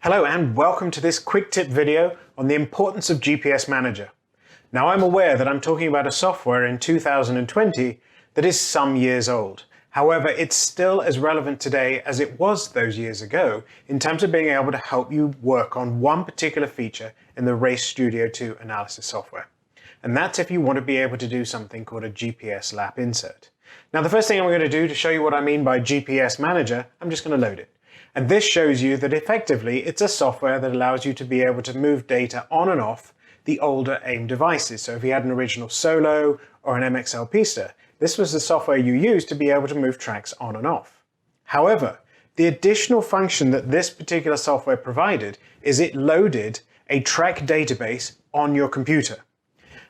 Hello and welcome to this quick tip video on the importance of GPS Manager. Now I'm aware that I'm talking about a software in 2020 that is some years old. However, it's still as relevant today as it was those years ago in terms of being able to help you work on one particular feature in the Race Studio 2 analysis software. And that's if you want to be able to do something called a GPS lap insert. Now the first thing I'm going to do to show you what I mean by GPS Manager, I'm just going to load it. And this shows you that effectively it's a software that allows you to be able to move data on and off the older AiM devices. So if you had an original Solo or an MXL pista, this was the software you used to be able to move tracks on and off. However, the additional function that this particular software provided is it loaded a track database on your computer.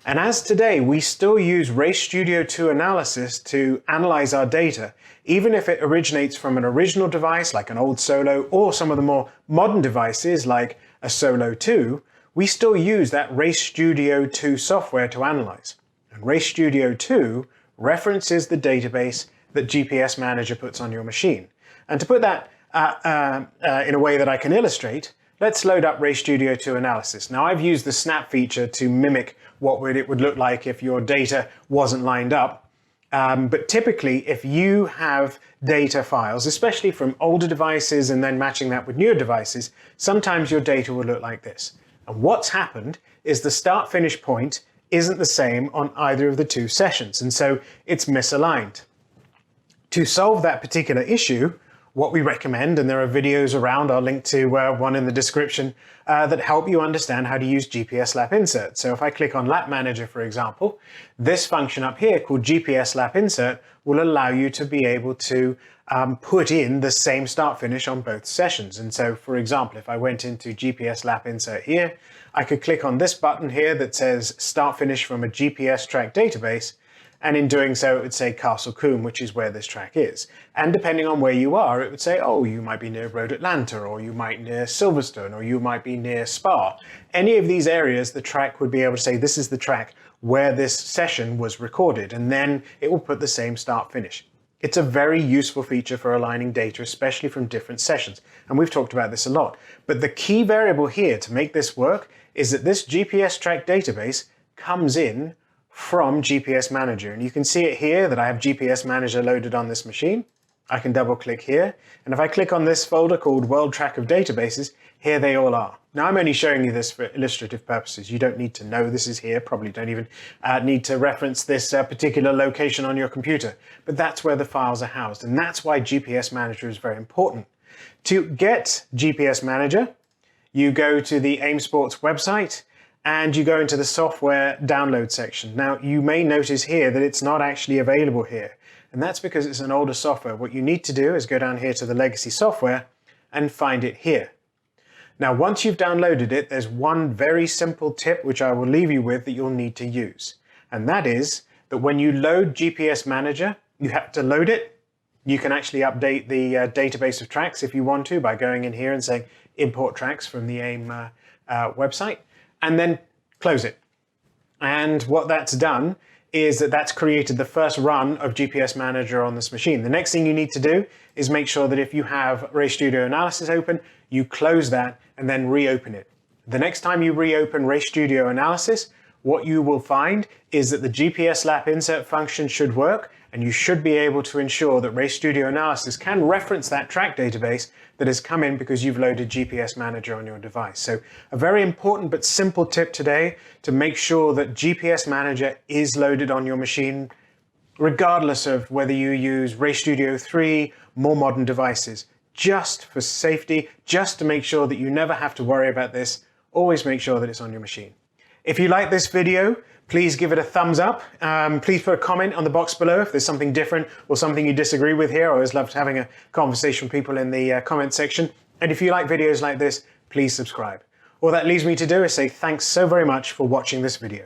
And as today, we still use Race Studio 2 analysis to analyze our data, even if it originates from an original device like an old Solo or some of the more modern devices like a Solo 2, we still use that Race Studio 2 software to analyze. And Race Studio 2 references the database that GPS Manager puts on your machine. And to put that in a way that I can illustrate, let's load up Race Studio 2 analysis. Now I've used the snap feature to mimic what it would look like if your data wasn't lined up. But typically, if you have data files, especially from older devices and then matching that with newer devices, sometimes your data will look like this. And what's happened is the start-finish point isn't the same on either of the two sessions, and so it's misaligned. To solve that particular issue, what we recommend, and there are videos around, I'll link to one in the description, that help you understand how to use GPS Lap Insert. So if I click on Lap Manager, for example, this function up here called GPS Lap Insert will allow you to be able to put in the same start finish on both sessions. And so, for example, if I went into GPS Lap Insert here, I could click on this button here that says Start Finish from a GPS track database. And in doing so, it would say Castle Combe, which is where this track is. And depending on where you are, it would say, oh, you might be near Road Atlanta, or you might be near Silverstone, or you might be near Spa. Any of these areas, the track would be able to say, this is the track where this session was recorded. And then it will put the same start finish. It's a very useful feature for aligning data, especially from different sessions. And we've talked about this a lot. But the key variable here to make this work is that this GPS track database comes in from GPS Manager. And you can see it here that I have GPS Manager loaded on this machine. I can double click here. And if I click on this folder called World Track of Databases, here they all are. Now I'm only showing you this for illustrative purposes. You don't need to know this is here, probably don't even need to reference this particular location on your computer. But that's where the files are housed. And that's why GPS Manager is very important. To get GPS Manager, you go to the AiM Sports website and you go into the software download section. Now you may notice here that it's not actually available here. And that's because it's an older software. What you need to do is go down here to the legacy software and find it here. Now once you've downloaded it, there's one very simple tip which I will leave you with that you'll need to use. And that is that when you load GPS Manager, you have to load it. You can actually update the database of tracks if you want to by going in here and saying import tracks from the AiM website. And then close it. And what that's done is that that's created the first run of GPS Manager on this machine. The next thing you need to do is make sure that if you have Race Studio Analysis open, you close that and then reopen it. The next time you reopen Race Studio Analysis, what you will find is that the GPS Lap Insert function should work, and you should be able to ensure that Race Studio Analysis can reference that track database that has come in because you've loaded GPS Manager on your device. So a very important but simple tip today to make sure that GPS Manager is loaded on your machine, regardless of whether you use Race Studio 3, more modern devices. Just for safety, just to make sure that you never have to worry about this, always make sure that it's on your machine. If you like this video, please give it a thumbs up. Please put a comment on the box below if there's something different or something you disagree with here. I always love having a conversation with people in the comment section. And if you like videos like this, please subscribe. All that leaves me to do is say thanks so very much for watching this video.